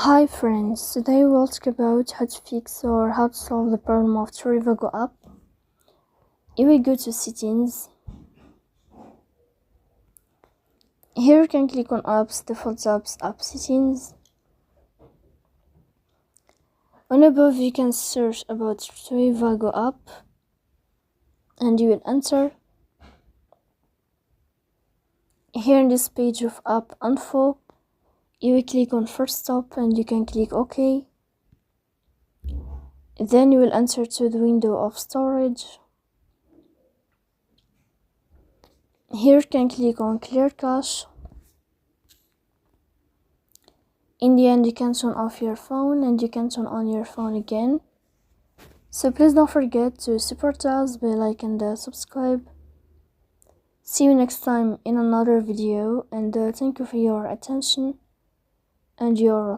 Hi friends, today we'll talk about how to fix or how to solve the problem of Trivago app. You will go to settings. Here you can click on apps, default apps, app settings. On above you can search about Trivago app and you will enter. Here in this page of app info, you will click on Forcestop and you can click OK. Then you will enter to the window of storage. Here you can click on clear cache. In the end you can turn off your phone and you can turn on your phone again. So please don't forget to support us by like and subscribe. See you next time in another video, and thank you for your attention and your